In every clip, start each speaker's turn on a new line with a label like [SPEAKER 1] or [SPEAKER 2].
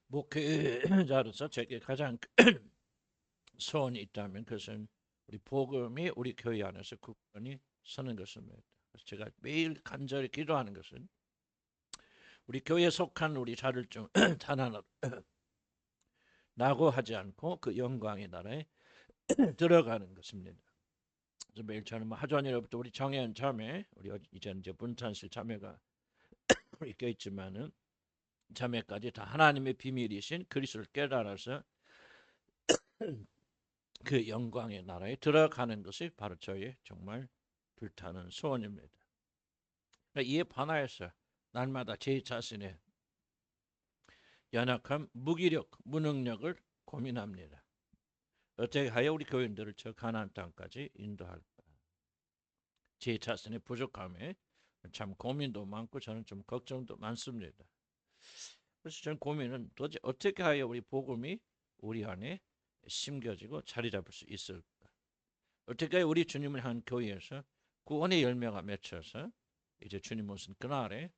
[SPEAKER 1] 목회자로서 제게 가장 소원이 있다면 그것은 우리 복음이 우리 교회 안에서 굳건히 서는 것입니다. 그래서 제가 매일 간절히 기도하는 것은 우리 교회에 속한 우리 자를 중 단 하나 나고 하지 않고 그 영광의 나라에 들어가는 것입니다. 그래서 매일 저는 하전이로부터 우리 정혜연 자매, 우리 이제는 이제 분탄실 자매가 있겨 있지만은 자매까지 다 하나님의 비밀이신 그리스도를 깨달아서 그 영광의 나라에 들어가는 것이 바로 저의 정말 불타는 소원입니다. 그러니까 이에 반하여서 날마다 제 자신의 연약함, 무기력, 무능력을 고민합니다. 어떻게 하여 우리 교인들을 저 가나안 땅까지 인도할까? 제 자신의 부족함에 참 고민도 많고 저는 좀 걱정도 많습니다. 그래서 저는 고민은 도대체 어떻게 하여 우리 복음이 우리 안에 심겨지고 자리 잡을 수 있을까? 어떻게 하여 우리 주님을 향한 교회에서 구원의 열매가 맺혀서 이제 주님 오신 그날에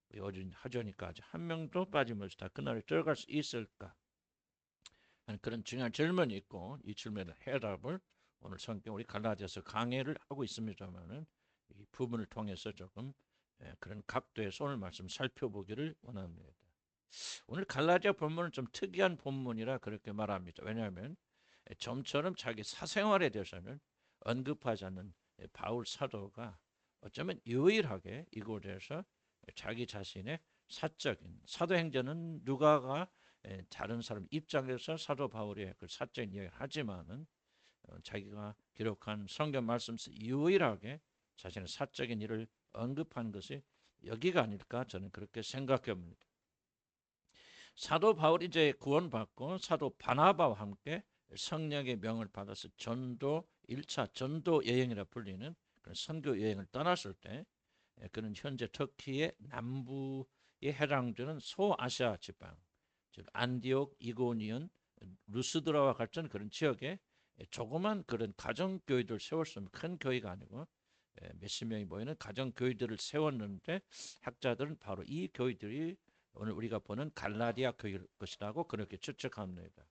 [SPEAKER 1] 우리 어진 하전이까지 한 명도 빠짐없이 다 그날에 들어갈 수 있을까? 하는 그런 중요한 질문이 있고 이 질문의 해답을 오늘 성경 우리 갈라디아서 강해를 하고 있습니다만은 이 부분을 통해서 조금 그런 각도에서 오늘 말씀 살펴보기를 원합니다. 오늘 갈라디아 본문은 좀 특이한 본문이라 그렇게 말합니다. 왜냐하면 좀처럼 자기 사생활에 대해서는 언급하지 않는 바울 사도가 어쩌면 유일하게 이곳에서 자기 자신의 사적인 사도행전은 누가가 다른 사람 입장에서 사도 바울의 그 사적인 이야기를 하지만은 자기가 기록한 성경 말씀에서 유일하게 자신의 사적인 일을 언급한 것이 여기가 아닐까 저는 그렇게 생각해 봅니다. 사도 바울이 이제 구원받고 사도 바나바와 함께 성령의 명을 받아서 전도 1차 전도 여행이라 불리는 그런 선교 여행을 떠났을 때 그는 현재 터키의 남부에 해당되는 소아시아 지방, 즉 안디옥, 이고니온, 루스드라와 같은 그런 지역에 조그만 그런 가정 교회들을 세웠으면 큰 교회가 아니고 몇십 명이 모이는 가정 교회들을 세웠는데 학자들은 바로 이 교회들이 오늘 우리가 보는 갈라디아 교회일 것이라고 그렇게 추측합니다.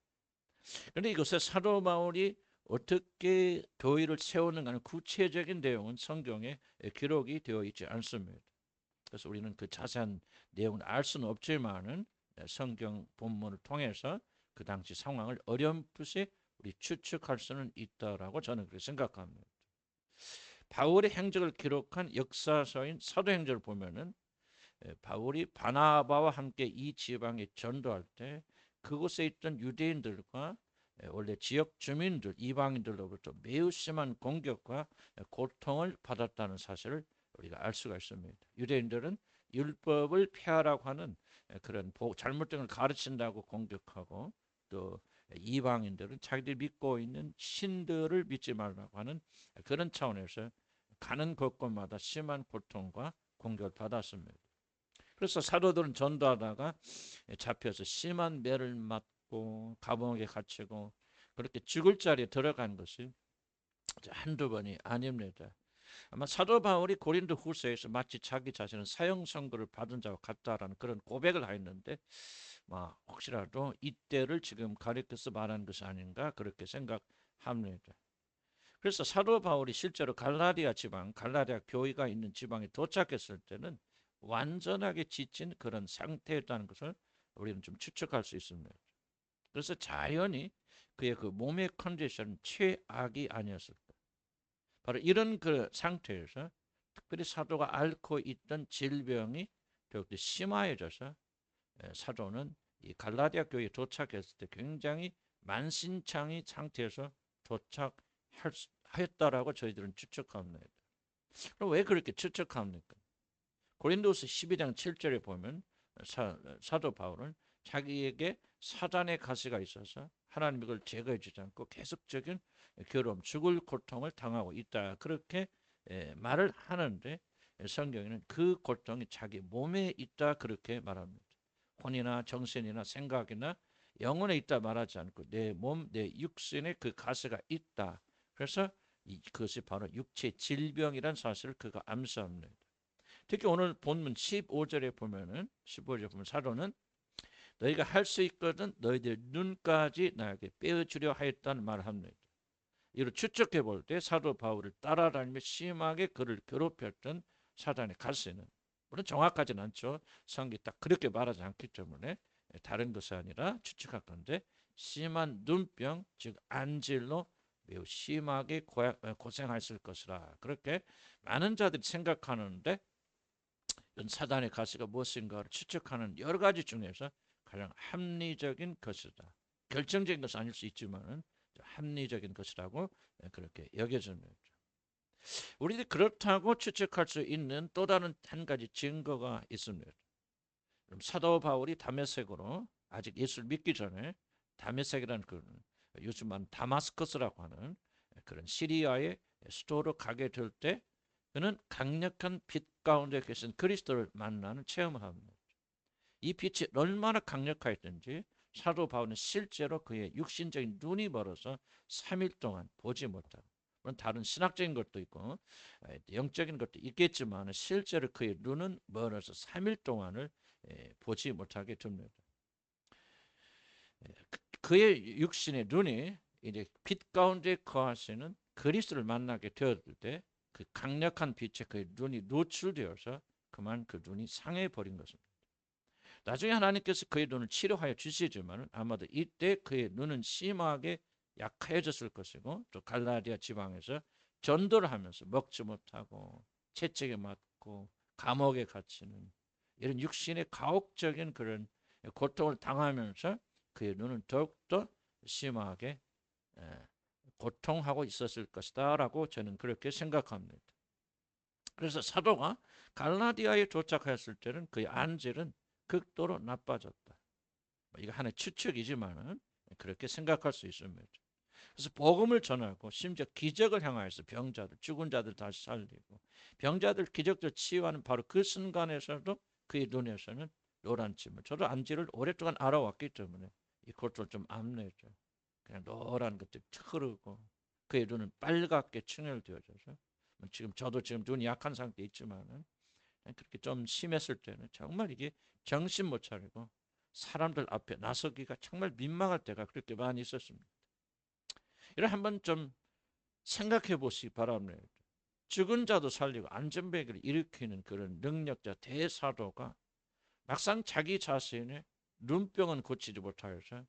[SPEAKER 1] 그런데 이것에 사도 바울이 어떻게 교회를 세우는가는 구체적인 내용은 성경에 기록이 되어 있지 않습니다. 그래서 우리는 그 자세한 내용을 알 수는 없지만은 성경 본문을 통해서 그 당시 상황을 어렴풋이 우리 추측할 수는 있다라고 저는 그렇게 생각합니다. 바울의 행적을 기록한 역사서인 사도행전을 보면은 바울이 바나바와 함께 이 지방에 전도할 때 그곳에 있던 유대인들과 원래 지역 주민들, 이방인들로부터 매우 심한 공격과 고통을 받았다는 사실을 우리가 알 수가 있습니다. 유대인들은 율법을 폐하라고 하는 그런 잘못된 걸 가르친다고 공격하고 또 이방인들은 자기들이 믿고 있는 신들을 믿지 말라고 하는 그런 차원에서 가는 곳곳마다 심한 고통과 공격을 받았습니다. 그래서 사도들은 전도하다가 잡혀서 심한 매를 맞고 감옥에 갇히고 그렇게 죽을 자리에 들어간 것이 한두 번이 아닙니다. 아마 사도 바울이 고린도 후서에서 마치 자기 자신은 사형 선고를 받은 자와 같다라는 그런 고백을 하였는데 혹시라도 이때를 지금 가리켜서 말하는 것이 아닌가 그렇게 생각합니다. 그래서 사도 바울이 실제로 갈라디아 지방, 갈라디아 교회가 있는 지방에 도착했을 때는 완전하게 지친 그런 상태였다는 것을 우리는 좀 추측할 수 있습니다. 그래서 자연히 그의 그 몸의 컨디션은 최악이 아니었을까. 바로 이런 그 상태에서 특별히 사도가 앓고 있던 질병이 더욱더 심화해져서 사도는 이 갈라디아 교회에 도착했을 때 굉장히 만신창이 상태에서 도착하였다라고 저희들은 추측합니다. 그럼 왜 그렇게 추측합니까? 고린도서 12장 7절에 보면 사도 바울은 자기에게 사단의 가시가 있어서 하나님 이걸 제거해 주지 않고 계속적인 괴로움, 죽을 고통을 당하고 있다. 그렇게 말을 하는데 성경에는 그 고통이 자기 몸에 있다. 그렇게 말합니다. 혼이나 정신이나 생각이나 영혼에 있다 말하지 않고 내 몸, 내 육신에 그 가시가 있다. 그래서 그것이 바로 육체 질병이란 사실을 그가 암시합니다. 특히 오늘 본문 15절에 보면은 15절에 보면 사도는 너희가 할 수 있거든 너희들 눈까지 나에게 빼어주려 하였다는 말을 합니다. 이를 추측해 볼 때 사도 바울을 따라다니며 심하게 그를 괴롭혔던 사단의 가세는 물론 정확하진 않죠. 성경이 딱 그렇게 말하지 않기 때문에 다른 것이 아니라 추측할 건데 심한 눈병 즉 안질로 매우 심하게 고생했을 것이라 그렇게 많은 자들이 생각하는데 사단의 가시가 무엇인가를 추측하는 여러 가지 중에서 가장 합리적인 것이다. 결정적인 것은 아닐 수 있지만 합리적인 것이라고 그렇게 여겨집니다. 우리들이 그렇다고 추측할 수 있는 또 다른 한 가지 증거가 있습니다. 사도 바울이 다메섹으로 아직 예수를 믿기 전에 다메섹이라는 그 요즘 말 다마스커스라고 하는 그런 시리아의 수도로 가게 될 때 그는 강력한 빛 가운데 계신 그리스도를 만나는 체험을 합니다. 이 빛이 얼마나 강력했든지 사도 바울은 실제로 그의 육신적인 눈이 멀어서 3일 동안 보지 못하고 물론 다른 신학적인 것도 있고 영적인 것도 있겠지만 실제로 그의 눈은 멀어서 3일 동안을 보지 못하게 됩니다. 그의 육신의 눈이 이제 빛 가운데 거하시는 그리스도를 만나게 되었을 때 그 강력한 빛에 그의 눈이 노출되어서 그만 그 눈이 상해 버린 것입니다. 나중에 하나님께서 그의 눈을 치료하여 주시지만 아마도 이때 그의 눈은 심하게 약해졌을 것이고 또 갈라디아 지방에서 전도를 하면서 먹지 못하고 채찍에 맞고 감옥에 갇히는 이런 육신의 가혹적인 그런 고통을 당하면서 그의 눈은 더욱더 심하게 고통하고 있었을 것이다 라고 저는 그렇게 생각합니다. 그래서 사도가 갈라디아에 도착했을 때는 그의 안질은 극도로 나빠졌다. 이거 하나의 추측이지만 그렇게 생각할 수 있습니다. 그래서 복음을 전하고 심지어 기적을 향하여서 병자들, 죽은 자들 다시 살리고 병자들 기적들 치유하는 바로 그 순간에서도 그의 눈에서는 노란 침을 저도 안지를 오랫동안 알아왔기 때문에 이 고통을 좀 암내죠. 그냥 노란 것들이 흐르고 그의 눈은 빨갛게 충혈되어져서 저도 지금 눈이 약한 상태에 있지만은 그렇게 좀 심했을 때는 정말 이게 정신 못 차리고 사람들 앞에 나서기가 정말 민망할 때가 그렇게 많이 있었습니다. 이를 한번 좀 생각해 보시기 바랍니다. 죽은 자도 살리고 안전벨기를 일으키는 그런 능력자 대사도가 막상 자기 자신의 눈병은 고치지 못하여서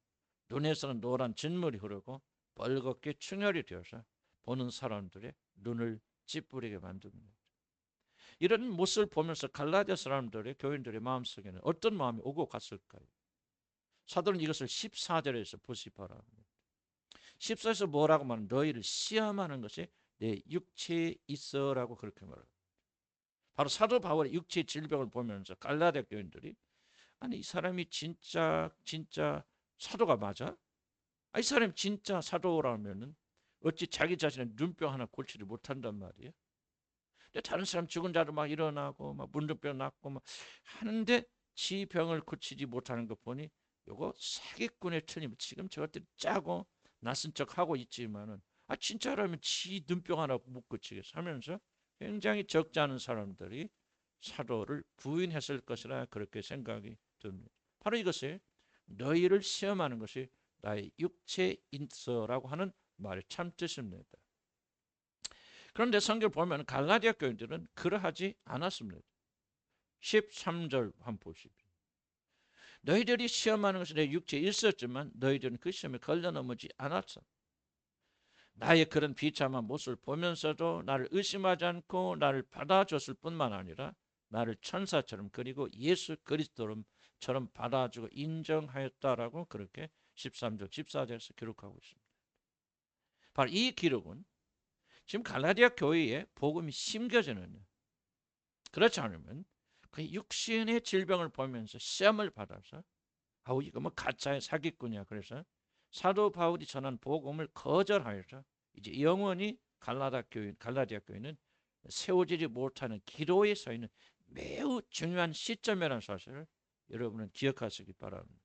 [SPEAKER 1] 눈에서는 노란 진물이 흐르고 벌겋게 충혈이 되어서 보는 사람들의 눈을 찌푸리게 만듭니다. 이런 모습을 보면서 갈라디아 사람들의 교인들의 마음속에는 어떤 마음이 오고 갔을까요? 사도는 이것을 14절에서 보시 바랍니다. 14절에서 뭐라고 말하면 너희를 시험하는 것이 내 육체에 있어라고 그렇게 말합니다. 바로 사도 바울의 육체의 질병을 보면서 갈라디아 교인들이 아니 이 사람이 진짜 사도가 맞아? 이 사람이 진짜 사도라면은 어찌 자기 자신의 눈병 하나 고치지 못한단 말이에요? 다른 사람 죽은 자도 막 일어나고 막 문둥병 낫고 막 하는데 지 병을 고치지 못하는 것 보니 요거 사기꾼의 틀림. 지금 저것들이 짜고 낯선 척 하고 있지만은 진짜라면 지 눈병 하나 못 고치겠어 하면서 굉장히 적지 않은 사람들이 사도를 부인했을 것이라 그렇게 생각이 듭니다. 바로 이것이 너희를 시험하는 것이 나의 육체인서라고 하는 말의 참 뜻입니다. 그런데 성경을 보면 갈라디아 교인들은 그러하지 않았습니다. 13절 한번 보십시오. 너희들이 시험하는 것은 내 육체에 있었지만 너희들은 그 시험에 걸려 넘어지 않았어. 나의 그런 비참한 모습을 보면서도 나를 의심하지 않고 나를 받아줬을 뿐만 아니라 나를 천사처럼 그리고 예수 그리스도처럼 받아주고 인정하였다라고 그렇게 13절 14절에서 기록하고 있습니다. 바로 이 기록은 지금 갈라디아 교회에 복음이 심겨지는 그렇지 않으면 그 육신의 질병을 보면서 시험을 받아서 아우 이거 뭐 가짜의 사기꾼이야. 그래서 사도 바울이 전한 복음을 거절하여서 이제 영원히 갈라디아 교회는 세워지지 못하는 기로에 서 있는 매우 중요한 시점이라는 사실을 여러분은 기억하시기 바랍니다.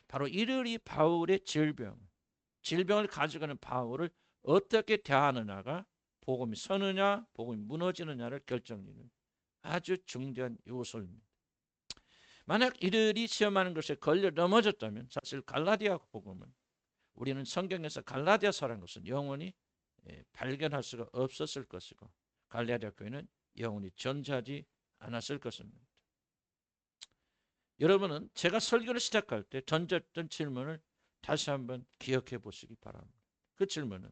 [SPEAKER 1] 바로 이들이 바울의 질병을 가지고 있는 바울을 어떻게 대하느냐가 복음이 서느냐 복음이 무너지느냐를 결정짓는 아주 중대한 요소입니다. 만약 이들이 시험하는 것에 걸려 넘어졌다면 사실 갈라디아 복음은 우리는 성경에서 갈라디아서라는 것은 영원히 발견할 수가 없었을 것이고 갈라디아 교회는 영원히 존재하지 않았을 것입니다. 여러분은 제가 설교를 시작할 때 던졌던 질문을 다시 한번 기억해 보시기 바랍니다. 그 질문은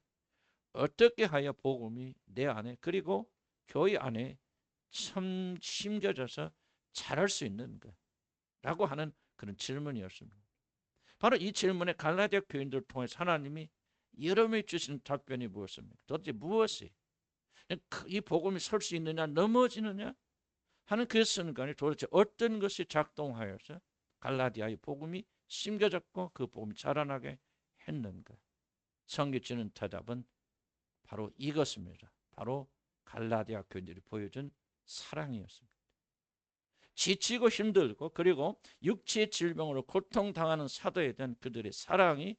[SPEAKER 1] 어떻게 하여 복음이 내 안에 그리고 교회 안에 심겨져서 자랄 수 있는가? 라고 하는 그런 질문이었습니다. 바로 이 질문에 갈라디아 교인들을 통해서 하나님이 여러분이 주시는 답변이 무엇입니까? 도대체 무엇이 이 복음이 설 수 있느냐 넘어지느냐 하는 그 순간에 도대체 어떤 것이 작동하여서 갈라디아의 복음이 심겨졌고 그 복음이 자라나게 했는가? 성경이 주는 대답은 바로 이것입니다. 바로 갈라디아 교인들이 보여준 사랑이었습니다. 지치고 힘들고 그리고 육체의 질병으로 고통당하는 사도에 대한 그들의 사랑이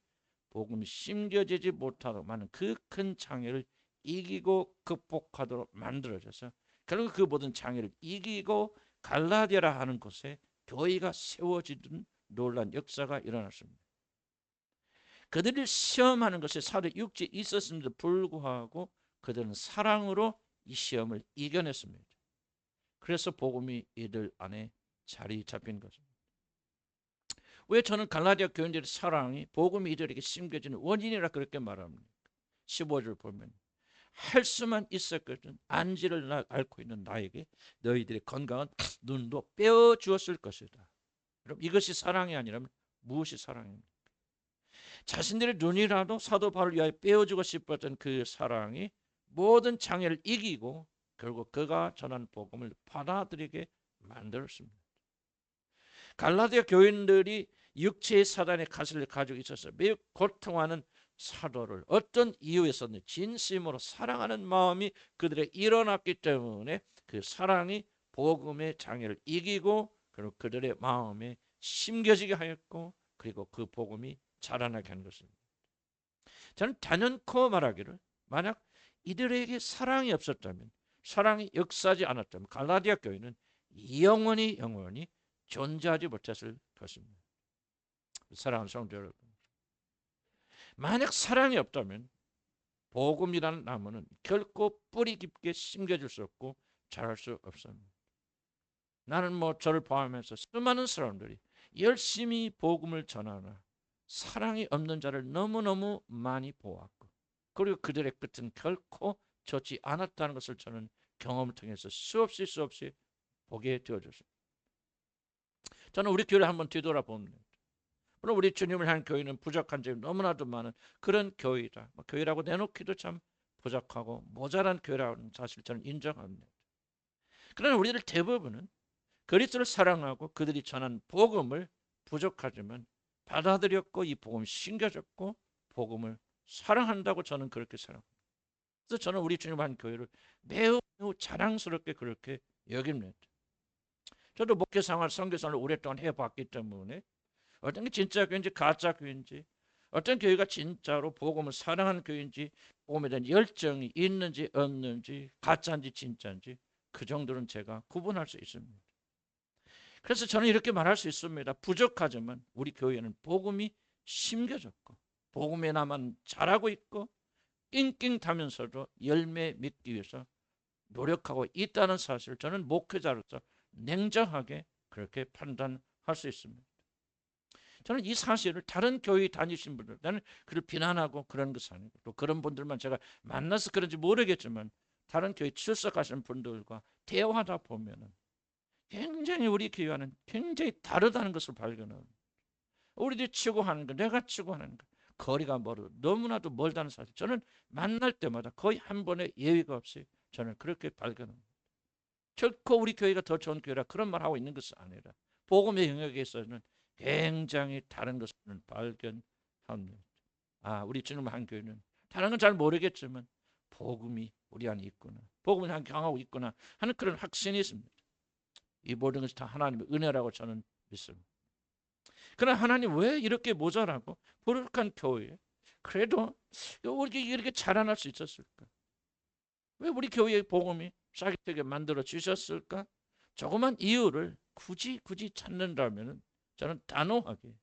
[SPEAKER 1] 복음이 심겨지지 못하도록 하는 그 큰 장애를 이기고 극복하도록 만들어져서 결국 그 모든 장애를 이기고 갈라디아라 하는 곳에 교회가 세워지는 놀라운 역사가 일어났습니다. 그들을 시험하는 것에 사도 육체에 있었음에도 불구하고 그들은 사랑으로 이 시험을 이겨냈습니다. 그래서 복음이 이들 안에 자리 잡힌 것입니다. 왜 저는 갈라디아 교인들의 사랑이 복음이 이들에게 심겨지는 원인이라 그렇게 말합니다. 15절 보면 할 수만 있었거든 안지를 앓고 있는 나에게 너희들의 건강한 눈도 빼어주었을 것이다. 여러분 이것이 사랑이 아니라면 무엇이 사랑입니까? 자신들의 눈이라도 사도 바울을 위하여 빼어주고 싶었던 그 사랑이 모든 장애를 이기고 결국 그가 전한 복음을 받아들이게 만들었습니다. 갈라디아 교인들이 육체의 사단의 가시를 가지고 있어서 매우 고통하는 사도를 어떤 이유에서든 진심으로 사랑하는 마음이 그들에 일어났기 때문에 그 사랑이 복음의 장애를 이기고 그리고 그들의 마음에 심겨지게 하였고 그리고 그 복음이 자라나게 한 것입니다. 저는 단연코 말하기를 만약 이들에게 사랑이 없었다면 사랑이 역사하지 않았다면 갈라디아 교회는 영원히 존재하지 못했을 것입니다. 사랑하는 성도 여러분, 만약 사랑이 없다면 복음이라는 나무는 결코 뿌리 깊게 심겨질 수 없고 자랄 수 없습니다. 나는 저를 포함해서 수많은 사람들이 열심히 복음을 전하나 사랑이 없는 자를 너무너무 많이 보았고 그리고 그들의 끝은 결코 좋지 않았다는 것을 저는 경험을 통해서 수없이 보게 되어졌습니다. 저는 우리 교회를 한번 뒤돌아봅니다. 물론 우리 주님을 향한 교회는 부족한 점이 너무나도 많은 그런 교회다. 교회라고 내놓기도 참 부족하고 모자란 교회라는 사실 저는 인정합니다. 그러나 우리들 대부분은 그리스도를 사랑하고 그들이 전한 복음을 부족하지만 받아들였고 이 복음이 심겨졌고 복음을 사랑한다고 저는 그렇게 생각합니다. 그래서 저는 우리 주님 한 교회를 매우 자랑스럽게 그렇게 여깁니다. 저도 목회 생활, 선교 생활을 오랫동안 해봤기 때문에 어떤 게 진짜 교회인지 가짜 교회인지 어떤 교회가 진짜로 복음을 사랑하는 교회인지 복음에 대한 열정이 있는지 없는지 가짜인지 진짜인지 그 정도는 제가 구분할 수 있습니다. 그래서 저는 이렇게 말할 수 있습니다. 부족하지만 우리 교회는 복음이 심겨졌고 복음에 나만 자라고 있고 낑낑타면서도 열매 맺기 위해서 노력하고 있다는 사실을 저는 목회자로서 냉정하게 그렇게 판단할 수 있습니다. 저는 이 사실을 다른 교회 다니신 분들, 나는 그를 비난하고 그런 것이 아니고 또 그런 분들만 제가 만나서 그런지 모르겠지만 다른 교회 출석하시는 분들과 대화하다 보면은 굉장히 우리 교회와는 굉장히 다르다는 것을 발견합니다. 우리들이 추구하는 것, 내가 추구하는 것, 거리가 너무나도 멀다는 사실. 저는 만날 때마다 거의 한 번의 예외가 없이 저는 그렇게 발견합니다. 결코 우리 교회가 더 좋은 교회라 그런 말 하고 있는 것이 아니라 복음의 영역에 있어서는 굉장히 다른 것을 발견합니다. 우리 주님 한 교회는 다른 건 잘 모르겠지만 복음이 우리 안에 있구나. 복음을 향하고 있구나 하는 그런 확신이 있습니다. 이 모든 것이 다 하나님의 은혜라고 저는 믿습니다. 그러나 하나님 왜 이렇게 모자라고 부족한 교회에 그래도 우리 이렇게 자라날 수 있었을까? 왜 우리 교회의 복음이 싹이 되게 만들어 주셨을까? 조그만 이유를 굳이 찾는다면 저는 단호하게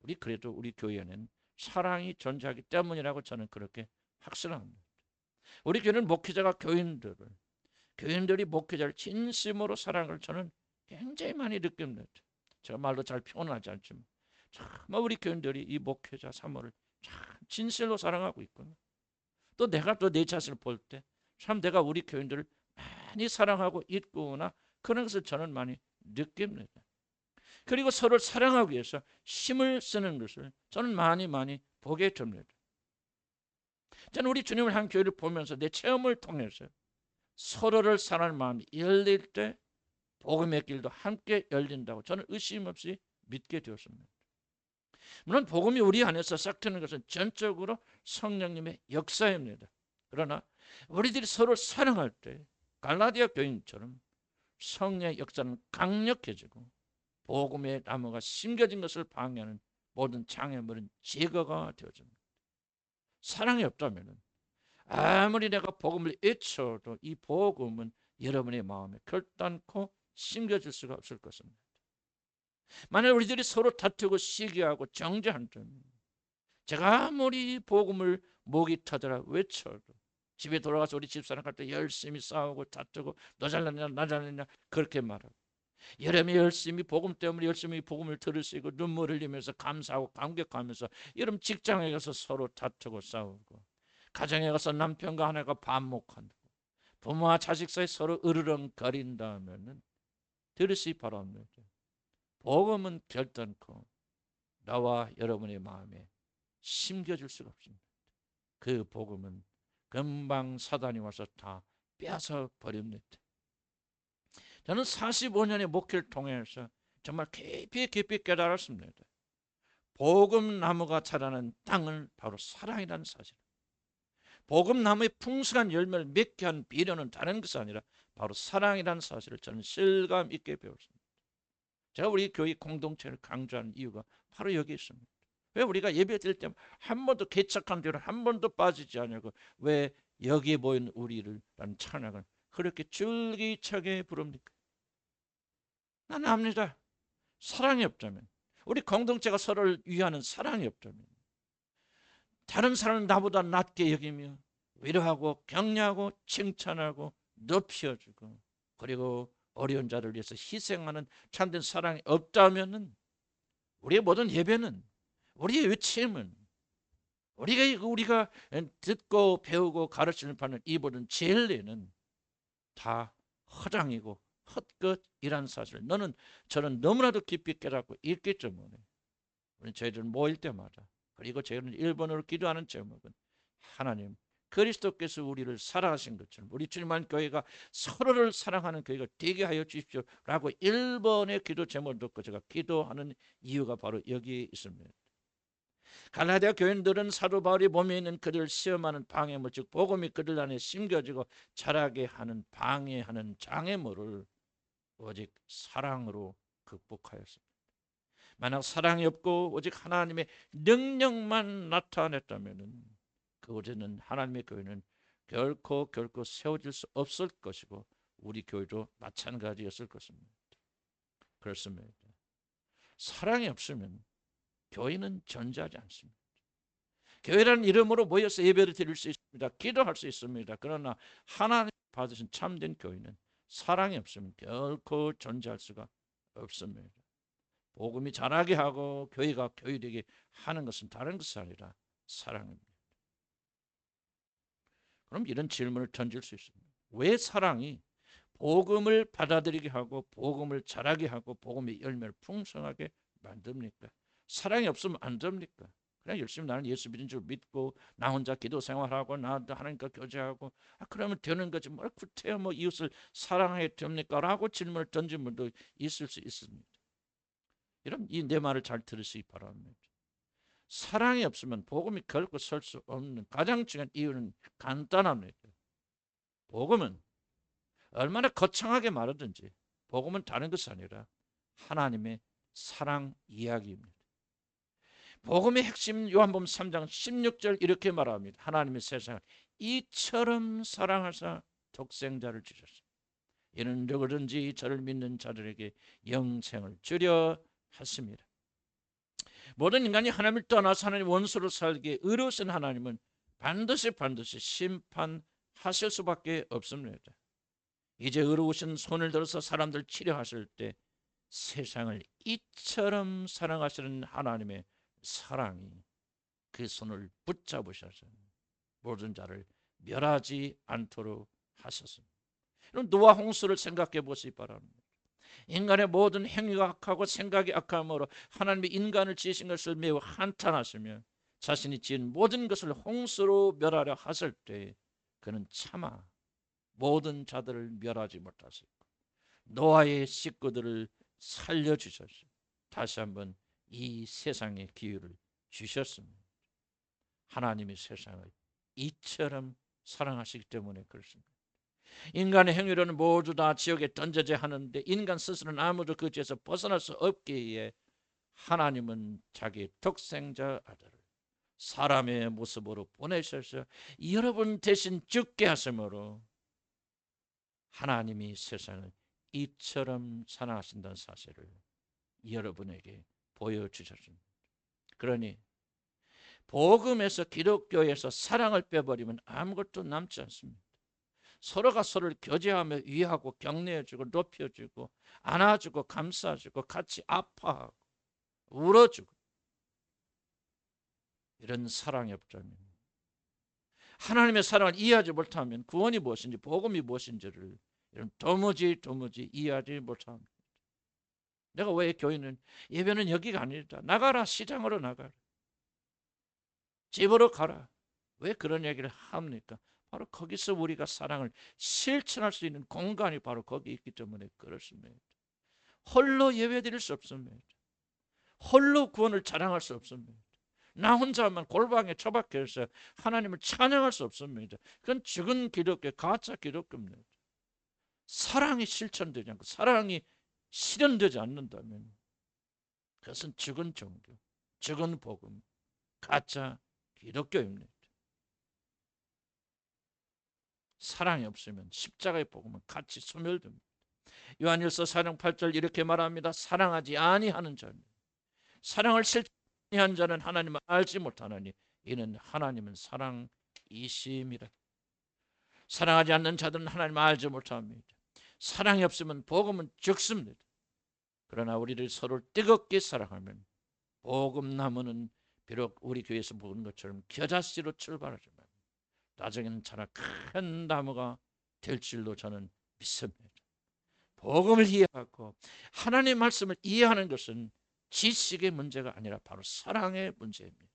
[SPEAKER 1] 우리 그래도 우리 교회는 사랑이 존재하기 때문이라고 저는 그렇게 확신합니다. 우리 교회는 목회자가 교인들이 목회자를 진심으로 사랑하는 걸 저는 굉장히 많이 느낍니다. 제가 말로 잘 표현하지 않지만 정말 우리 교인들이 이 목회자 사모를 참 진실로 사랑하고 있구나. 또 내가 또 내 자신을 볼 때 참 내가 우리 교인들을 많이 사랑하고 있구나. 그런 것을 저는 많이 느낍니다. 그리고 서로를 사랑하기 위해서 힘을 쓰는 것을 저는 많이 보게 됩니다. 저는 우리 주님을 한 교회를 보면서 내 체험을 통해서 서로를 사랑하는 마음이 열릴 때 복음의 길도 함께 열린다고 저는 의심 없이 믿게 되었습니다. 물론 복음이 우리 안에서 싹 트는 것은 전적으로 성령님의 역사입니다. 그러나 우리들이 서로 사랑할 때 갈라디아 교인처럼 성령의 역사는 강력해지고 복음의 나무가 심겨진 것을 방해하는 모든 장애물은 제거가 되어집니다. 사랑이 없다면 아무리 내가 복음을 외쳐도 이 복음은 여러분의 마음에 결단코 심겨질 수가 없을 것입니다. 만약 우리들이 서로 다투고 시기하고 정죄한다면 제가 아무리 복음을 목이 터져라 외쳐도 집에 돌아가서 우리 집사람과 또 열심히 싸우고 다투고 너 잘났냐 나 잘났냐 그렇게 말하고 여러분이 열심히 복음 때문에 열심히 복음을 들을 수 있고 눈물 흘리면서 감사하고 감격하면서 여러분 직장에 가서 서로 다투고 싸우고 가정에 가서 남편과 아내가 반목한다고 부모와 자식 사이 서로 으르렁거린다면은 들으시 바랍니다. 복음은 결단코 나와 여러분의 마음에 심겨질 수가 없습니다. 그 복음은 금방 사단이 와서 다 빼앗아 버립니다. 저는 45년의 목회를 통해서 정말 깊이 깨달았습니다. 복음나무가 자라는 땅은 바로 사랑이라는 사실. 복음나무의 풍성한 열매를 맺게 한 비료는 다른 것이 아니라 바로 사랑이라는 사실을 저는 실감 있게 배웠습니다. 제가 우리 교회 공동체를 강조하는 이유가 바로 여기 있습니다. 왜 우리가 예배 드릴 때 한 번도 개척한 대로 한 번도 빠지지 않냐고 왜 여기에 모인 우리를 라는 찬양을 그렇게 줄기차게 부릅니까? 나는 압니다. 사랑이 없다면 우리 공동체가 서로를 위하는 사랑이 없다면 다른 사람을 나보다 낮게 여기며 위로하고 격려하고 칭찬하고 높여주고 그리고 어려운 자를 위해서 희생하는 참된 사랑이 없다면 우리의 모든 예배는 우리의 외침은 우리가 듣고 배우고 가르치는 받는 이 모든 진리는 다 허장이고 헛것이라는 사실을 저는 너무나도 깊이 깨닫고 있기 때문에 저희들 모일 때마다 그리고 저희는 1번으로 기도하는 제목은 하나님 그리스도께서 우리를 사랑하신 것처럼 우리 주님한 교회가 서로를 사랑하는 교회가 되게 하여 주십시오 라고 1번의 기도 제목을 듣고 제가 기도하는 이유가 바로 여기에 있습니다. 갈라디아 교인들은 사도 바울이 몸에 있는 그들을 시험하는 방해물 즉 복음이 그들 안에 심겨지고 자라게 하는 방해하는 장애물을 오직 사랑으로 극복하였습니다. 만약 사랑이 없고 오직 하나님의 능력만 나타냈다면 그곳에는 하나님의 교회는 결코 세워질 수 없을 것이고 우리 교회도 마찬가지였을 것입니다. 그렇습니다. 사랑이 없으면 교회는 존재하지 않습니다. 교회라는 이름으로 모여서 예배를 드릴 수 있습니다. 기도할 수 있습니다. 그러나 하나님 받으신 참된 교회는 사랑이 없으면 결코 존재할 수가 없습니다. 복음이 자라게 하고 교회가 교회되게 하는 것은 다른 것이 아니라 사랑입니다. 그럼 이런 질문을 던질 수 있습니다. 왜 사랑이 복음을 받아들이게 하고 복음을 자라게 하고 복음의 열매를 풍성하게 만듭니까? 사랑이 없으면 안 됩니까? 그냥 열심히 나는 예수 믿는 줄 믿고 나 혼자 기도 생활하고 나 하나님과 교제하고 그러면 되는 거지 뭘 구태여 이웃을 사랑해야 됩니까? 라고 질문을 던진 분도 있을 수 있습니다. 여러분 이 내 말을 잘 들으시기 바랍니다. 사랑이 없으면 복음이 결코 설 수 없는 가장 중요한 이유는 간단합니다. 복음은 얼마나 거창하게 말하든지 복음은 다른 것이 아니라 하나님의 사랑 이야기입니다. 복음의 핵심 요한복음 3장 16절 이렇게 말합니다. 하나님의 세상을 이처럼 사랑하사 독생자를 주셨습니다. 이는 누구든지 저를 믿는 자들에게 영생을 주려 하십니다. 모든 인간이 하나님을 떠나서 하나님 원수로 살기에 의로우신 하나님은 반드시 심판하실 수밖에 없습니다. 이제 의로우신 손을 들어서 사람들 치료하실 때 세상을 이처럼 사랑하시는 하나님의 사랑이 그 손을 붙잡으셔서 모든 자를 멸하지 않도록 하셨습니다. 그럼 노아 홍수를 생각해 보시기 바랍니다. 인간의 모든 행위가 악하고 생각이 악함으로 하나님이 인간을 지으신 것을 매우 한탄하시며 자신이 지은 모든 것을 홍수로 멸하려 하실 때 그는 차마 모든 자들을 멸하지 못하셨고 노아의 식구들을 살려주셔서 다시 한번 이 세상에 기회를 주셨습니다. 하나님이 세상을 이처럼 사랑하시기 때문에 그렇습니다. 인간의 행위로는 모두 다 지옥에 던져져야 하는데 인간 스스로는 아무도 그 죄에서 벗어날 수 없기에 하나님은 자기 독생자 아들을 사람의 모습으로 보내셔서 여러분 대신 죽게 하심으로 하나님이 세상을 이처럼 사랑하신다는 사실을 여러분에게 보여주셨습니다. 그러니 복음에서 기독교에서 사랑을 빼버리면 아무것도 남지 않습니다. 서로가 서로를 교제하며 위하고 격려해주고 높여주고 안아주고 감싸주고 같이 아파하고 울어주고 이런 사랑이 없다면 하나님의 사랑을 이해하지 못하면 구원이 무엇인지 복음이 무엇인지를 도무지 이해하지 못합니다. 내가 왜 교회는 예배는 여기가 아니다. 나가라. 시장으로 나가라. 집으로 가라. 왜 그런 얘기를 합니까? 바로 거기서 우리가 사랑을 실천할 수 있는 공간이 바로 거기 있기 때문에 그렇습니다. 홀로 예배드릴 수 없습니다. 홀로 구원을 자랑할 수 없습니다. 나 혼자만 골방에 처박혀서 하나님을 찬양할 수 없습니다. 그건 죽은 기독교, 가짜 기독교입니다. 사랑이 실천되지 않고 사랑이 실현되지 않는다면 그것은 죽은 종교, 죽은 복음, 가짜 기독교입니다. 사랑이 없으면 십자가의 복음은 같이 소멸됩니다. 요한일서 4장 8절 이렇게 말합니다. 사랑하지 아니하는 자는 사랑을 실천한 자는 하나님을 알지 못하나니 이는 하나님은 사랑이심이라. 사랑하지 않는 자들은 하나님을 알지 못합니다. 사랑이 없으면 복음은 죽습니다. 그러나 우리를 서로 뜨겁게 사랑하면 복음 나무는 비록 우리 교회에서 보는 것처럼 겨자씨로 출발하지만 나중에는 차라 큰 나무가 될 줄로 저는 믿습니다. 복음을 이해하고 하나님의 말씀을 이해하는 것은 지식의 문제가 아니라 바로 사랑의 문제입니다.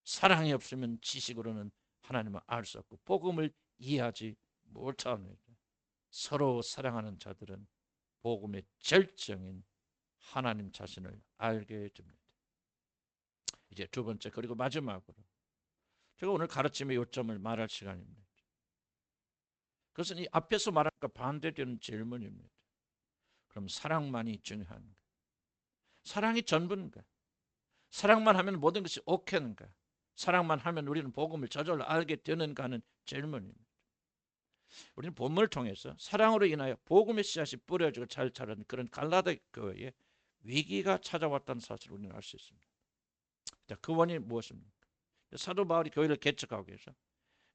[SPEAKER 1] 사랑이 없으면 지식으로는 하나님을 알 수 없고 복음을 이해하지 못합니다. 서로 사랑하는 자들은 복음의 절정인 하나님 자신을 알게 됩니다. 이제 두 번째 그리고 마지막으로 제가 오늘 가르침의 요점을 말할 시간입니다. 그것은 이 앞에서 말한 것 반대되는 질문입니다. 그럼 사랑만이 중요한가? 사랑이 전부인가? 사랑만 하면 모든 것이 오케이인가? 사랑만 하면 우리는 복음을 저절로 알게 되는가 하는 질문입니다. 우리는 본문을 통해서 사랑으로 인하여 복음의 씨앗이 뿌려지고 잘 자라는 그런 갈라디아 교회에 위기가 찾아왔다는 사실을 우리는 알 수 있습니다. 자, 그 원인이 무엇입니까? 사도 바울이 교회를 개척하기 위해서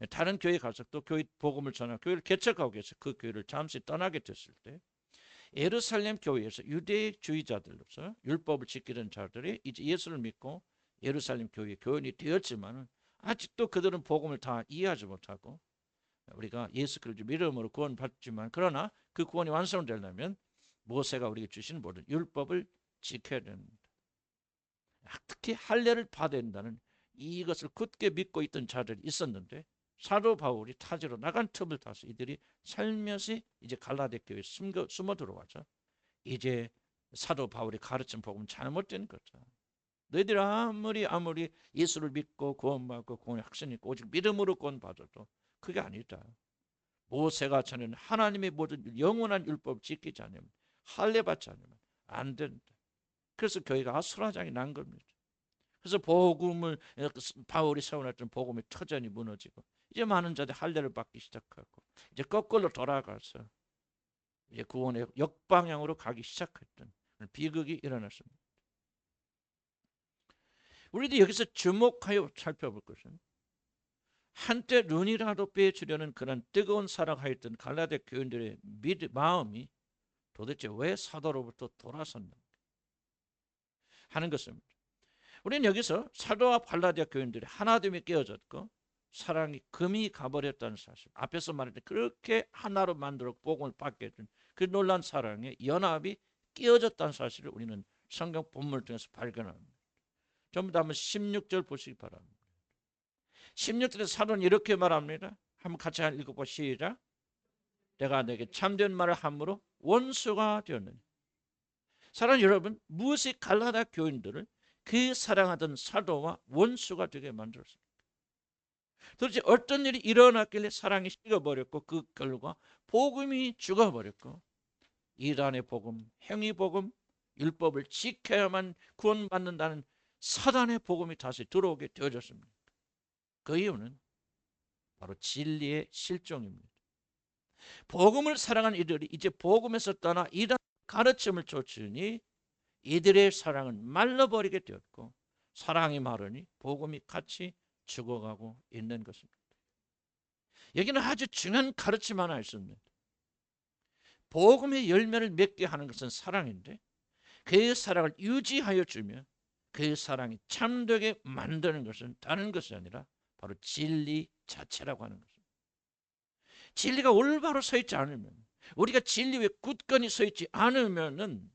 [SPEAKER 1] 다른 교회에 가서 또 교회 복음을 전하고 교회를 개척하기 위해서 그 교회를 잠시 떠나게 됐을 때 예루살렘 교회에서 유대주의자들로서 율법을 지키는 자들이 이제 예수를 믿고 예루살렘 교회의 교인이 되었지만 아직도 그들은 복음을 다 이해하지 못하고 우리가 예수 그리스도 믿음으로 구원받지만 그러나 그 구원이 완성되려면 모세가 우리에게 주신 모든 율법을 지켜야 됩니다. 특히 할례를 받아야 된다는 이것을 굳게 믿고 있던 자들이 있었는데 사도 바울이 타지로 나간 틈을 타서 이들이 살며시 이제 갈라디아 교회에 숨어 들어와서 이제 사도 바울이 가르친 복음은 잘못된 거죠. 너희들이 아무리 예수를 믿고 구원받고 구원의 확신이 있고 오직 믿음으로 구원받아도 그게 아니다. 모세가 전에는 하나님의 모든 영원한 율법을 지키지 않으면 할례 받지 않으면 안 된다. 그래서 교회가 아수라장이 난 겁니다. 그래서 복음을 바울이 세워놨던 복음의 터전이 무너지고 이제 많은 자들이 할례를 받기 시작하고 이제 거꾸로 돌아가서 이제 구원의 역방향으로 가기 시작했던 비극이 일어났습니다. 우리도 여기서 주목하여 살펴볼 것은 한때 눈이라도 빼주려는 그런 뜨거운 사랑하였던 갈라디아 교인들의 마음이 도대체 왜 사도로부터 돌아섰는가 하는 것입니다. 우리는 여기서 사도와 갈라디아 교인들이 하나됨이 깨어졌고 사랑이 금이 가버렸다는 사실, 앞에서 말했던 그렇게 하나로 만들어 복음을 받게 해준 그 놀라운 사랑의 연합이 깨어졌다는 사실을 우리는 성경 본문을 통해서 발견합니다. 전부 다 한번 16절 보시기 바랍니다. 16절에 사도는 이렇게 말합니다. 한번 같이 읽어보 시작. 내가 내게 참된 말을 함으로 원수가 되었느니. 사랑하는 여러분, 무엇이 갈라디아 교인들을 그 사랑하던 사도와 원수가 되게 만들었습니까? 도대체 어떤 일이 일어났길래 사랑이 식어버렸고 그 결과 복음이 죽어버렸고 이단의 복음, 행위 복음, 율법을 지켜야만 구원받는다는 사단의 복음이 다시 들어오게 되어졌습니다. 그 이유는 바로 진리의 실종입니다. 복음을 사랑한 이들이 이제 복음에서 떠나 이단 가르침을 쫓으니 이들의 사랑은 말라버리게 되었고 사랑이 마르니 복음이 같이 죽어가고 있는 것입니다. 여기는 아주 중요한 가르침 하나 있습니다. 복음의 열매를 맺게 하는 것은 사랑인데 그 사랑을 유지하여 주며 그 사랑이 참되게 만드는 것은 다른 것이 아니라 바로 진리 자체라고 하는 것입니다. 진리가 올바로 서 있지 않으면, 우리가 진리 위에 굳건히 서 있지 않으면은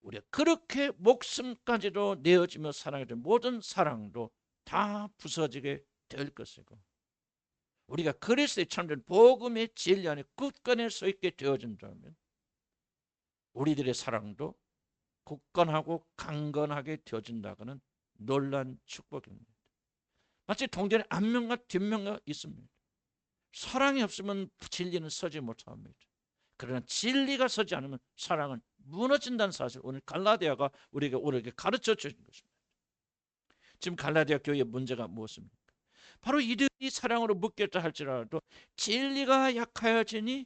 [SPEAKER 1] 우리가 그렇게 목숨까지도 내어지며 사랑했던 모든 사랑도 다 부서지게 될 것이고, 우리가 그리스도의 참된 복음의 진리 안에 굳건히 서 있게 되어진다면 우리들의 사랑도 굳건하고 강건하게 되어진다고는 놀라운 축복입니다. 마치 동전에 앞면과 뒷면가 있습니다. 사랑이 없으면 진리는 서지 못합니다. 그러나 진리가 서지 않으면 사랑은 무너진다는 사실, 오늘 갈라디아가 우리에게 가르쳐 주신 것입니다. 지금 갈라디아 교회의 문제가 무엇입니까? 바로 이들이 사랑으로 묶였다 할지라도 진리가 약하여지니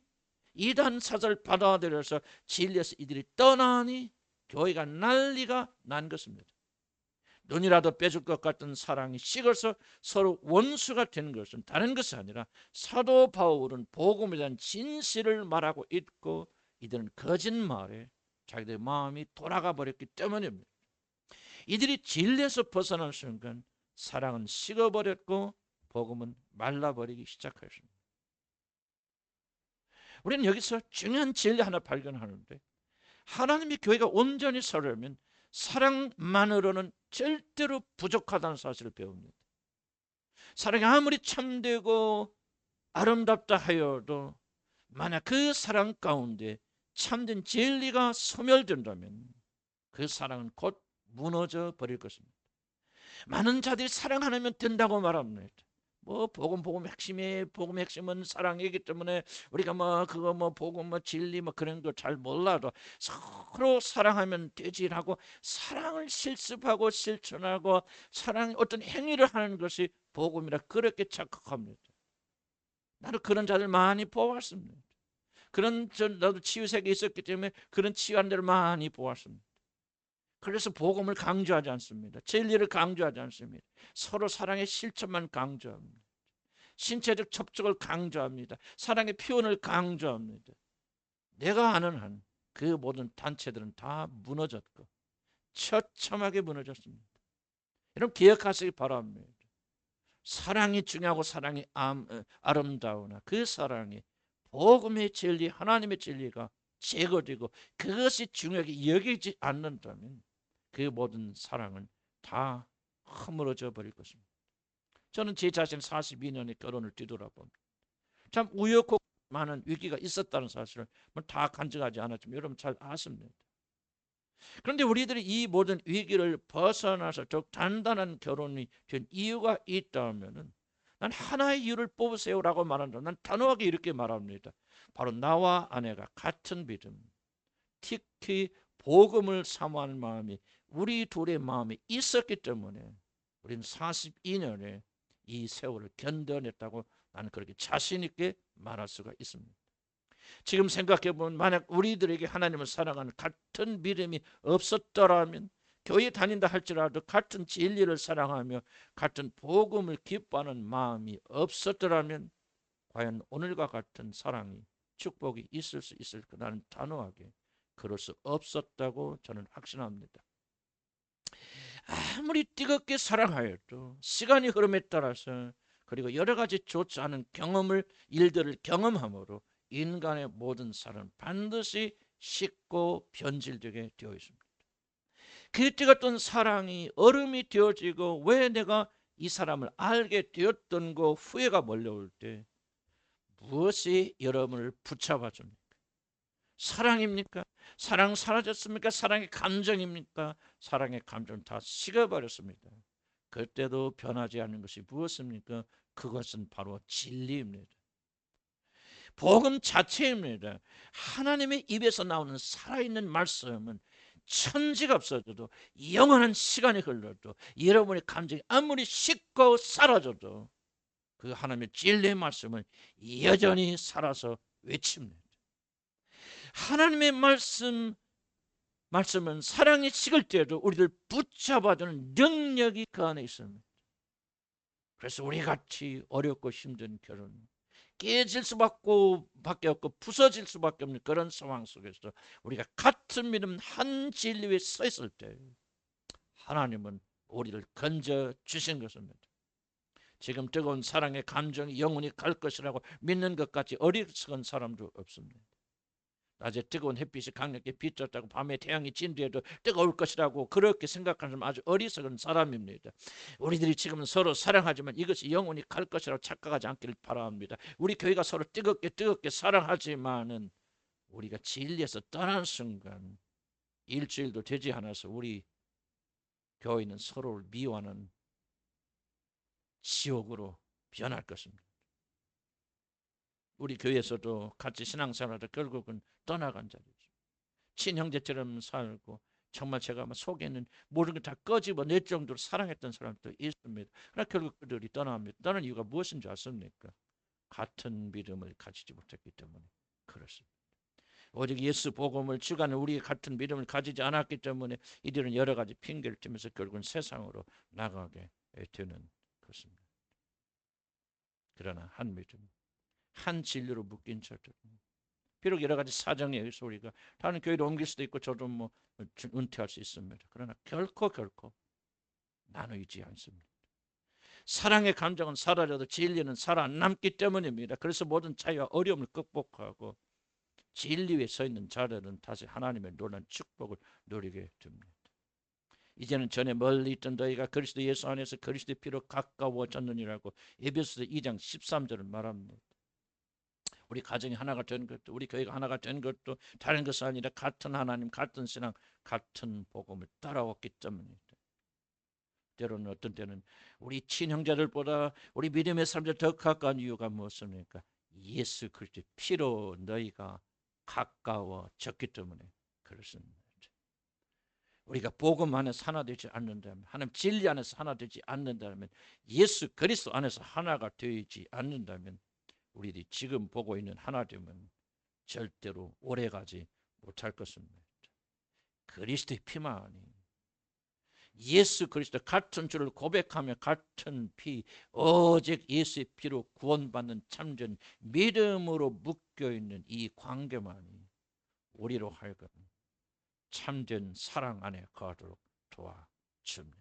[SPEAKER 1] 이단 사설을 받아들여서 진리에서 이들이 떠나니 교회가 난리가 난 것입니다. 눈이라도 빼줄 것 같은 사랑이 식어서 서로 원수가 되는 것은 다른 것이 아니라 사도 바울은 복음에 대한 진실을 말하고 있고 이들은 거짓말에 자기들의 마음이 돌아가 버렸기 때문입니다. 이들이 진리에서 벗어난 순간 사랑은 식어버렸고 복음은 말라버리기 시작했습니다. 우리는 여기서 중요한 진리 하나 발견하는데, 하나님의 교회가 온전히 서려면 사랑만으로는 절대로 부족하다는 사실을 배웁니다. 사랑이 아무리 참되고 아름답다 하여도 만약 그 사랑 가운데 참된 진리가 소멸된다면 그 사랑은 곧 무너져 버릴 것입니다. 많은 자들이 사랑 하나면 된다고 말합니다. 복음의 핵심은 사랑이기 때문에 우리가 복음 진리 그런 거 잘 몰라도 서로 사랑하면 되지라고 사랑을 실습하고 실천하고 사랑 어떤 행위를 하는 것이 복음이라 그렇게 착각합니다. 나도 그런 자들 많이 보았습니다. 나도 치유세계에 있었기 때문에 그런 치유한들을 많이 보았습니다. 그래서 복음을 강조하지 않습니다. 진리를 강조하지 않습니다. 서로 사랑의 실천만 강조합니다. 신체적 접촉을 강조합니다. 사랑의 표현을 강조합니다. 내가 아는 한 그 모든 단체들은 다 무너졌고 처참하게 무너졌습니다. 여러분 기억하시기 바랍니다. 사랑이 중요하고 사랑이 아름다우나 그 사랑이 복음의 진리, 하나님의 진리가 제거되고 그것이 중요하게 여기지 않는다면 그 모든 사랑은 다 허물어져 버릴 것입니다. 저는 제 자신 42년의 결혼을 뒤돌아봅니다. 참 우여곡 많은 위기가 있었다는 사실을 다 간증하지 않았지만 여러분 잘 아십니다. 그런데 우리들이 이 모든 위기를 벗어나서 더 단단한 결혼이 된 이유가 있다면 난 하나의 이유를 뽑으세요라고 말한다. 난 단호하게 이렇게 말합니다. 바로 나와 아내가 같은 믿음, 특히 복음을 사모하는 마음이 우리 둘의 마음에 있었기 때문에 우리는 42년에 이 세월을 견뎌냈다고 나는 그렇게 자신 있게 말할 수가 있습니다. 지금 생각해보면 만약 우리들에게 하나님을 사랑하는 같은 믿음이 없었더라면, 교회 다닌다 할지라도 같은 진리를 사랑하며 같은 복음을 기뻐하는 마음이 없었더라면 과연 오늘과 같은 사랑이, 축복이 있을 수 있을까? 나는 단호하게 그럴 수 없었다고 저는 확신합니다. 아무리 뜨겁게 사랑하여도 시간이 흐름에 따라서, 그리고 여러 가지 좋지 않은 일들을 경험함으로 인간의 모든 사랑은 반드시 식고 변질되게 되어 있습니다. 그 뜨겁던 사랑이 얼음이 되어지고, 왜 내가 이 사람을 알게 되었던 거 후회가 몰려올 때 무엇이 여러분을 붙잡아 줍니까? 사랑입니까? 사랑 사라졌습니까? 사랑의 감정입니까? 사랑의 감정 다 식어버렸습니다. 그때도 변하지 않는 것이 무엇입니까? 그것은 바로 진리입니다. 복음 자체입니다. 하나님의 입에서 나오는 살아있는 말씀은 천지가 없어져도, 영원한 시간이 흘러도, 여러분의 감정이 아무리 식고 사라져도 그 하나님의 진리의 말씀은 여전히 살아서 외칩니다. 하나님의 말씀은 사랑이 식을 때도 우리를 붙잡아주는 능력이 그 안에 있습니다. 그래서 우리 같이 어렵고 힘든 결혼, 깨질 수밖에 없고 부서질 수밖에 없는 그런 상황 속에서 우리가 같은 믿음 한 진리 위에 서 있을 때 하나님은 우리를 건져 주신 것입니다. 지금 뜨거운 사랑의 감정이 영원히 갈 것이라고 믿는 것 같이 어리석은 사람도 없습니다. 낮에 뜨거운 햇빛이 강력히 비쳤다고 밤에 태양이 진 뒤에도 뜨거울 것이라고 그렇게 생각하는 사람 아주 어리석은 사람입니다. 우리들이 지금은 서로 사랑하지만 이것이 영원히 갈 것이라고 착각하지 않기를 바랍니다. 우리 교회가 서로 뜨겁게 사랑하지만은 우리가 진리에서 떠난 순간 일주일도 되지 않아서 우리 교회는 서로를 미워하는 지옥으로 변할 것입니다. 우리 교회에서도 같이 신앙생활하다 결국은 떠나간 자리죠. 친형제처럼 살고 정말 제가 속에는 모든 걸 다 꺼집어낼 정도로 사랑했던 사람도 있습니다. 그러나 결국 그들이 떠납니다. 떠난 이유가 무엇인지 아십니까? 같은 믿음을 가지지 못했기 때문에 그렇습니다. 오직 예수 복음을 주관하는 우리 같은 믿음을 가지지 않았기 때문에 이들은 여러 가지 핑계를 대면서 결국은 세상으로 나가게 되는 것입니다. 그러나 한 믿음, 한 진리로 묶인 자들, 비록 여러 가지 사정에 의해서 우리가 다른 교회로 옮길 수도 있고 저도 뭐 은퇴할 수 있습니다. 그러나 결코 나누지 않습니다. 사랑의 감정은 사라져도 진리는 살아남기 때문입니다. 그래서 모든 차이와 어려움을 극복하고 진리 위에 서 있는 자들은 다시 하나님의 놀라운 축복을 누리게 됩니다. 이제는 전에 멀리 있던 너희가 그리스도 예수 안에서 그리스도의 피로 가까워졌느니라고 에베소서 2장 13절을 말합니다. 우리 가정이 하나가 된 것도, 우리 교회가 하나가 된 것도 다른 것이 아니라 같은 하나님, 같은 신앙, 같은 복음을 따라왔기 때문입니다. 때로는 어떤 때는 우리 친형제들보다 우리 믿음의 사람들 더 가까운 이유가 무엇입니까? 예수 그리스도의 피로 너희가 가까워졌기 때문에 그렇습니다. 우리가 복음 안에서 하나 되지 않는다면, 하나님 진리 안에서 하나 되지 않는다면, 예수 그리스도 안에서 하나가 되지 않는다면 우리들이 지금 보고 있는 하나됨은 절대로 오래가지 못할 것입니다. 그리스도의 피만이, 예수 그리스도 같은 주를 고백하며 같은 피, 오직 예수의 피로 구원받는 참된 믿음으로 묶여있는 이 관계만이 우리로 하여금 참된 사랑 안에 거하도록 도와줍니다.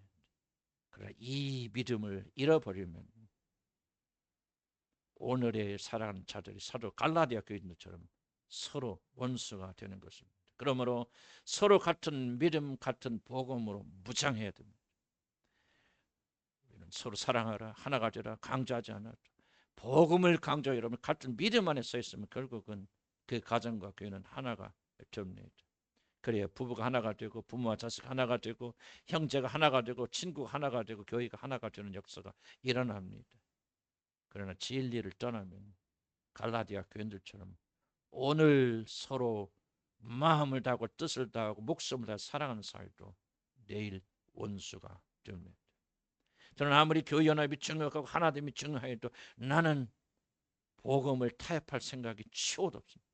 [SPEAKER 1] 그러나 이 믿음을 잃어버리면 오늘의 사랑하는 자들이 사도 갈라디아 교인들처럼 서로 원수가 되는 것입니다. 그러므로 서로 같은 믿음, 같은 복음으로 무장해야 됩니다. 우리는 서로 사랑하라, 하나가 되라, 강조하지 않아라. 복음을 강조해. 여러분 같은 믿음 안에 서 있으면 결국은 그 가정과 교회는 하나가 됩니다. 그래야 부부가 하나가 되고, 부모와 자식 하나가 되고, 형제가 하나가 되고, 친구가 하나가 되고, 교회가 하나가 되는 역사가 일어납니다. 그러나 진리를 떠나면 갈라디아 교인들처럼 오늘 서로 마음을 다하고 뜻을 다하고 목숨을 다해 사랑하는 사이도 내일 원수가 됩니다. 저는 아무리 교회 연합이 중요하고 하나됨이 중요해도 나는 복음을 타협할 생각이 치워도 없습니다.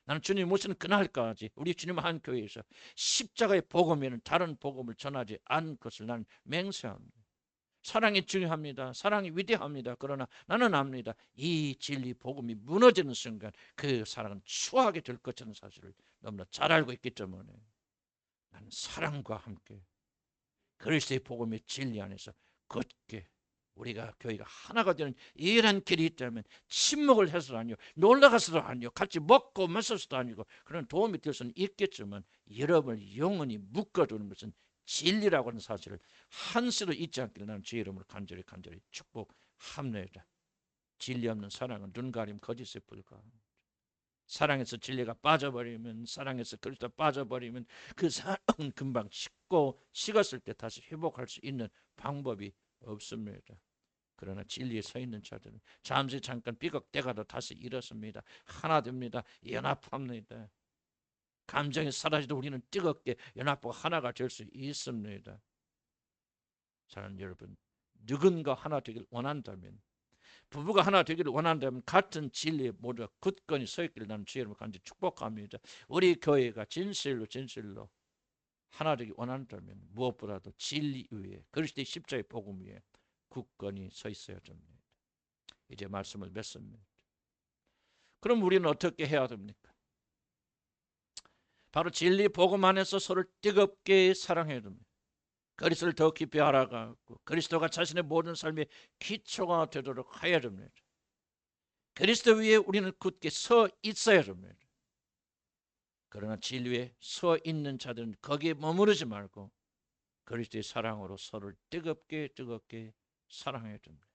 [SPEAKER 1] 나는 주님 오시는 그날까지 우리 주님 한 교회에서 십자가의 복음에는 다른 복음을 전하지 않을 것을 나는 맹세합니다. 사랑이 중요합니다. 사랑이 위대합니다. 그러나 나는 압니다. 이 진리 복음이 무너지는 순간 그 사랑은 추하게 될 것이라는 사실을 너무나 잘 알고 있기 때문에 나는 사랑과 함께 그리스도의 복음의 진리 안에서 굳게 우리가 교회가 하나가 되는 이런 길이 있다면 침묵을 해서도 아니요, 놀라가서도 아니요, 같이 먹고 마셔서도 아니고 그런 도움이 될 수는 있겠지만 여러분을 영원히 묶어두는 것은 진리라고 하는 사실을 한시도 잊지 않기를 나는 주의 이름으로 간절히 축복합니다. 진리 없는 사랑은 눈가림 거짓에 불과합니다. 사랑에서 진리가 빠져버리면, 사랑에서 그리스도 빠져버리면 그 사랑은 금방 식었을 때 다시 회복할 수 있는 방법이 없습니다. 그러나 진리에 서 있는 자들은 잠시 잠깐 삐걱대가도 다시 일어섭니다. 하나 됩니다. 연합합니다. 감정이 사라지도 우리는 뜨겁게 연합하고 하나가 될 수 있습니다. 사랑하는 여러분, 누군가 하나 되길 원한다면, 부부가 하나 되기를 원한다면 같은 진리에 모두가 굳건히 서 있기를 나는 주의 이름으로 간절히 축복합니다. 우리 교회가 진실로 하나 되기 원한다면 무엇보다도 진리 위에, 그리스도의 십자가의 복음 위에 굳건히 서 있어야 됩니다. 이제 말씀을 맺습니다. 그럼 우리는 어떻게 해야 됩니까? 바로 진리 복음 안에서 서로를 뜨겁게 사랑해야 됩니다. 그리스도를 더 깊이 알아가고 그리스도가 자신의 모든 삶의 기초가 되도록 해야 됩니다. 그리스도 위에 우리는 굳게 서 있어야 됩니다. 그러나 진리에 서 있는 자들은 거기에 머무르지 말고 그리스도의 사랑으로 서로를 뜨겁게 사랑해야 됩니다.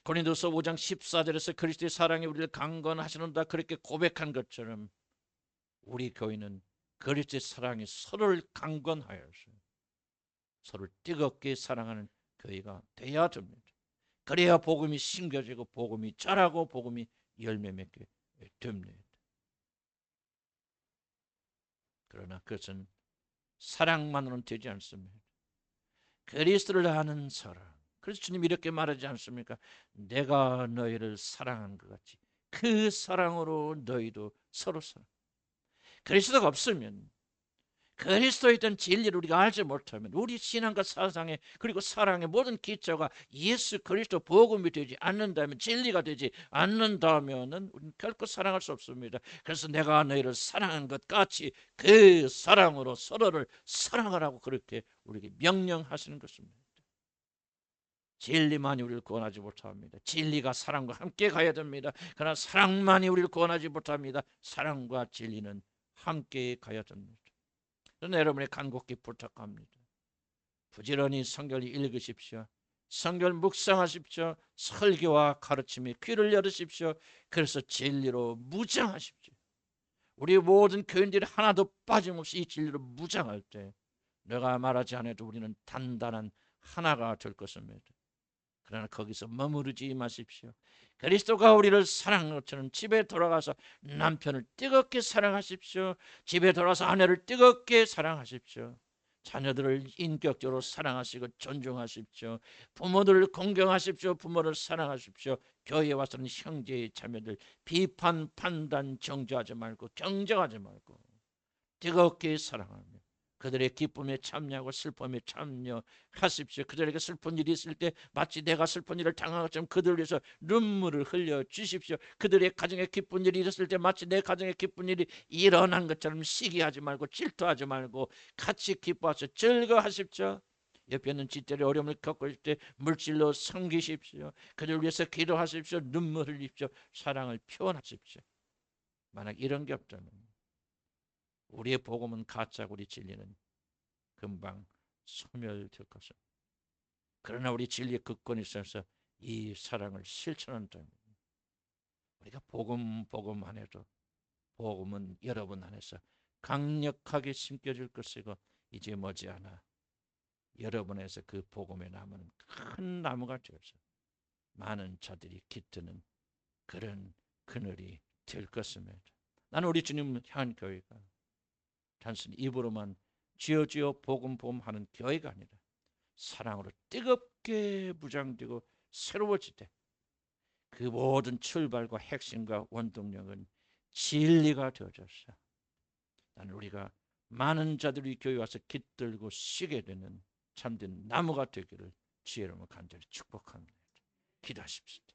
[SPEAKER 1] 고린도서 5장 14절에서 그리스도의 사랑이 우리를 강건하시는다 그렇게 고백한 것처럼 우리 교회는 그리스도의 사랑이 서로를 강건하여서 서로를 뜨겁게 사랑하는 교회가 되어야 됩니다. 그래야 복음이 심겨지고 복음이 자라고 복음이 열매 맺게 됩니다. 그러나 그것은 사랑만으로는 되지 않습니다. 그리스도를 아는 사랑. 그래서 주님이 이렇게 말하지 않습니까? 내가 너희를 사랑한 것 같이 그 사랑으로 너희도 서로 사랑. 그리스도가 없으면, 그리스도에 대한 진리를 우리가 알지 못하면 우리 신앙과 사상의 그리고 사랑의 모든 기초가 예수 그리스도 복음이 되지 않는다면, 진리가 되지 않는다면 우리는 결코 사랑할 수 없습니다. 그래서 내가 너희를 사랑한 것 같이 그 사랑으로 서로를 사랑하라고 그렇게 우리에게 명령하시는 것입니다. 진리만이 우리를 구원하지 못합니다. 진리가 사랑과 함께 가야 됩니다. 그러나 사랑만이 우리를 구원하지 못합니다. 사랑과 진리는 함께 가야 됩니다. 저는 여러분의 간곡히 부탁합니다. 부지런히 성경을 읽으십시오. 성경을 묵상하십시오. 설교와 가르침에 귀를 열으십시오. 그래서 진리로 무장하십시오. 우리 모든 교인들이 하나도 빠짐없이 이 진리로 무장할 때 내가 말하지 않아도 우리는 단단한 하나가 될 것입니다. 그러나 거기서 머무르지 마십시오. 그리스도가 우리를 사랑한 것처럼 집에 돌아가서 남편을 뜨겁게 사랑하십시오. 집에 돌아서 아내를 뜨겁게 사랑하십시오. 자녀들을 인격적으로 사랑하시고 존중하십시오. 부모들을 공경하십시오. 부모를 사랑하십시오. 교회에 와서는 형제 자매들 비판, 판단, 정죄하지 말고 경쟁하지 말고 뜨겁게 사랑하며 그들의 기쁨에 참여하고 슬픔에 참여하십시오. 그들에게 슬픈 일이 있을 때 마치 내가 슬픈 일을 당한 것처럼 그들을 위해서 눈물을 흘려 주십시오. 그들의 가정에 기쁜 일이 있었을 때 마치 내 가정에 기쁜 일이 일어난 것처럼 시기하지 말고 질투하지 말고 같이 기뻐하셔 즐거워하십시오. 옆에 있는 지들의 어려움을 겪고 있을 때 물질로 섬기십시오. 그들을 위해서 기도하십시오. 눈물 흘리십시오. 사랑을 표현하십시오. 만약 이런 게 없다면 우리의 복음은 가짜고 우리 진리는 금방 소멸될 것입니다. 그러나 우리 진리의 굳건히 있어서 이 사랑을 실천한다면 우리가 복음 안에도 복음은 여러분 안에서 강력하게 심겨질 것이고 이제 머지않아 여러분에서 그 복음의 나무는 큰 나무가 되어서 많은 자들이 깃드는 그런 그늘이 될 것입니다. 나는 우리 주님 향한 교회가 단순히 입으로만 주여 복음 하는 교회가 아니라 사랑으로 뜨겁게 무장되고 새로워질 때 그 모든 출발과 핵심과 원동력은 진리가 되어졌어. 나는 우리가 많은 자들이 교회 와서 깃들고 쉬게 되는 참된 나무가 되기를 주의 이름으로 간절히 축복합니다. 기도하십시오.